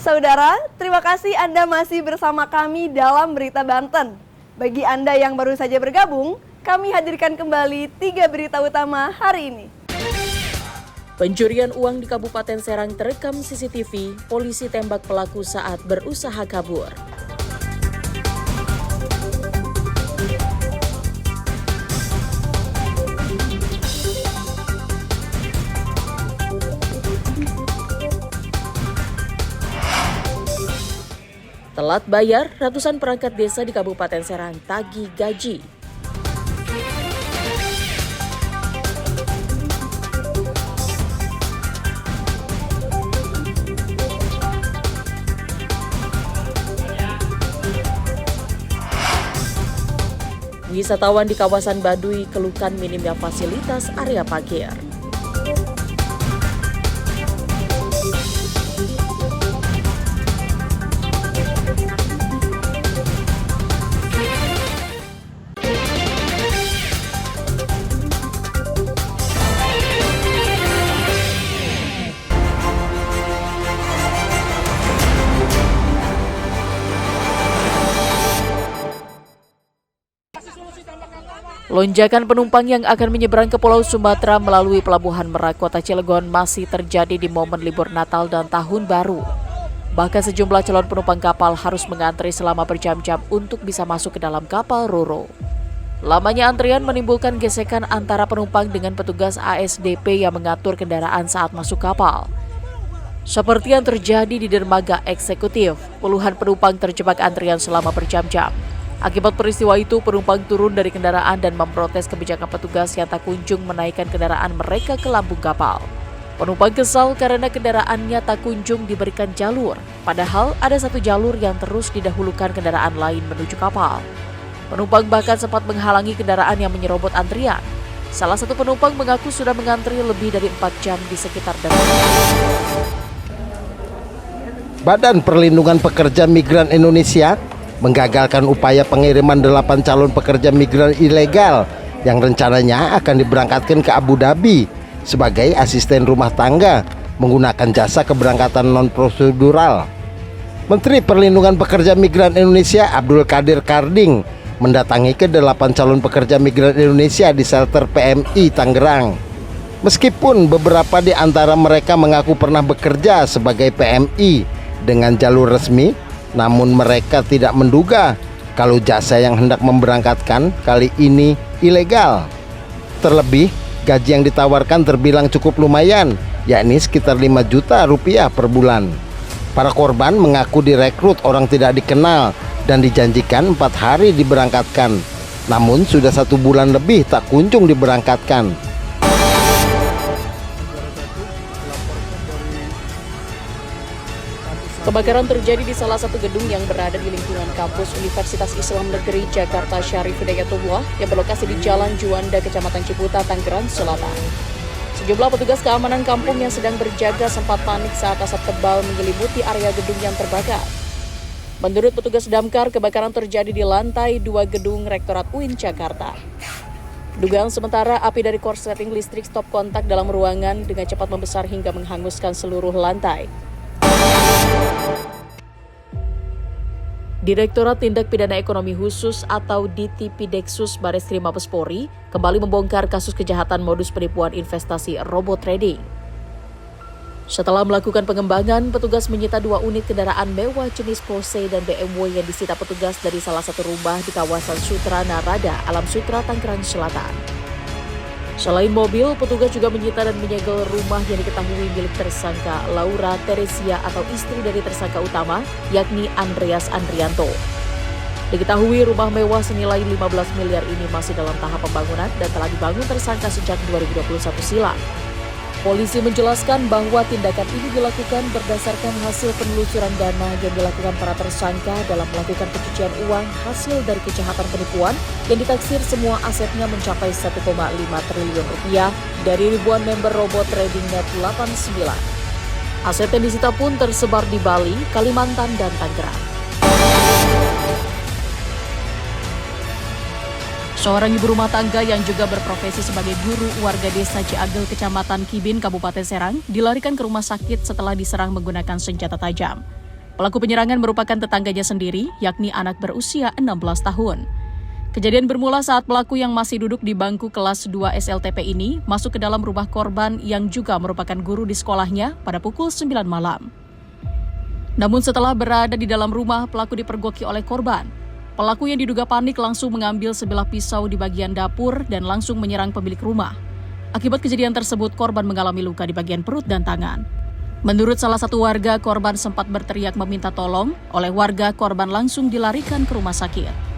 Saudara, terima kasih Anda masih bersama kami dalam Berita Banten. Bagi Anda yang baru saja bergabung, kami hadirkan kembali 3 berita utama hari ini. Pencurian uang di Kabupaten Serang terekam CCTV, polisi tembak pelaku saat berusaha kabur. Telat bayar, ratusan perangkat desa di Kabupaten Serang tagih gaji. Wisatawan di kawasan Baduy keluhkan minimnya fasilitas area parkir. Lonjakan penumpang yang akan menyeberang ke Pulau Sumatera melalui Pelabuhan Merak Kota Cilegon masih terjadi di momen libur Natal dan Tahun Baru. Bahkan sejumlah calon penumpang kapal harus mengantri selama berjam-jam untuk bisa masuk ke dalam kapal Roro. Lamanya antrian menimbulkan gesekan antara penumpang dengan petugas ASDP yang mengatur kendaraan saat masuk kapal. Seperti yang terjadi di dermaga eksekutif, puluhan penumpang terjebak antrian selama berjam-jam. Akibat peristiwa itu, penumpang turun dari kendaraan dan memprotes kebijakan petugas yang tak kunjung menaikkan kendaraan mereka ke lambung kapal. Penumpang kesal karena kendaraannya tak kunjung diberikan jalur, padahal ada satu jalur yang terus didahulukan kendaraan lain menuju kapal. Penumpang bahkan sempat menghalangi kendaraan yang menyerobot antrian. Salah satu penumpang mengaku sudah mengantri lebih dari 4 jam di sekitar dermaga. Badan Perlindungan Pekerja Migran Indonesia menggagalkan upaya pengiriman 8 calon pekerja migran ilegal yang rencananya akan diberangkatkan ke Abu Dhabi sebagai asisten rumah tangga menggunakan jasa keberangkatan non-prosedural. Menteri Perlindungan Pekerja Migran Indonesia Abdul Qadir Karding mendatangi ke 8 calon pekerja migran Indonesia di shelter PMI Tangerang. Meskipun beberapa di antara mereka mengaku pernah bekerja sebagai PMI dengan jalur resmi, namun mereka tidak menduga kalau jasa yang hendak memberangkatkan kali ini ilegal. Terlebih, gaji yang ditawarkan terbilang cukup lumayan, yakni sekitar 5 juta rupiah per bulan. Para korban mengaku direkrut orang tidak dikenal dan dijanjikan 4 hari diberangkatkan. Namun sudah 1 bulan lebih tak kunjung diberangkatkan. Kebakaran terjadi di salah satu gedung yang berada di lingkungan kampus Universitas Islam Negeri Jakarta Syarif Hidayatullah yang berlokasi di Jalan Juanda, Kecamatan Ciputa, Tangerang Selatan. Sejumlah petugas keamanan kampung yang sedang berjaga sempat panik saat asap tebal menyelimuti area gedung yang terbakar. Menurut petugas damkar, kebakaran terjadi di lantai 2 gedung Rektorat UIN Jakarta. Dugaan sementara api dari korsleting listrik stop kontak dalam ruangan dengan cepat membesar hingga menghanguskan seluruh lantai. Direktorat Tindak Pidana Ekonomi Khusus atau DTPDeksus Bareskrim Mabes Polri kembali membongkar kasus kejahatan modus penipuan investasi robot trading. Setelah melakukan pengembangan, petugas menyita 2 unit kendaraan mewah jenis Porsche dan BMW yang disita petugas dari salah satu rumah di kawasan Sutra Narada, Alam Sutra, Tangerang Selatan. Selain mobil, petugas juga menyita dan menyegel rumah yang diketahui milik tersangka Laura Teresia atau istri dari tersangka utama, yakni Andreas Andrianto. Diketahui rumah mewah senilai 15 miliar ini masih dalam tahap pembangunan dan telah dibangun tersangka sejak 2021 silam. Polisi menjelaskan bahwa tindakan ini dilakukan berdasarkan hasil penelusuran dana yang dilakukan para tersangka dalam melakukan pencucian uang hasil dari kejahatan penipuan yang ditaksir semua asetnya mencapai 1,5 triliun rupiah dari ribuan member robot trading net 89. Aset yang disita pun tersebar di Bali, Kalimantan, dan Tangerang. Seorang ibu rumah tangga yang juga berprofesi sebagai guru warga desa Ciagel, Kecamatan Kibin, Kabupaten Serang, dilarikan ke rumah sakit setelah diserang menggunakan senjata tajam. Pelaku penyerangan merupakan tetangganya sendiri, yakni anak berusia 16 tahun. Kejadian bermula saat pelaku yang masih duduk di bangku kelas 2 SLTP ini masuk ke dalam rumah korban yang juga merupakan guru di sekolahnya pada pukul 9 malam. Namun setelah berada di dalam rumah, pelaku dipergoki oleh korban. Pelaku yang diduga panik langsung mengambil sebilah pisau di bagian dapur dan langsung menyerang pemilik rumah. Akibat kejadian tersebut, korban mengalami luka di bagian perut dan tangan. Menurut salah satu warga, korban sempat berteriak meminta tolong. Oleh warga, korban langsung dilarikan ke rumah sakit.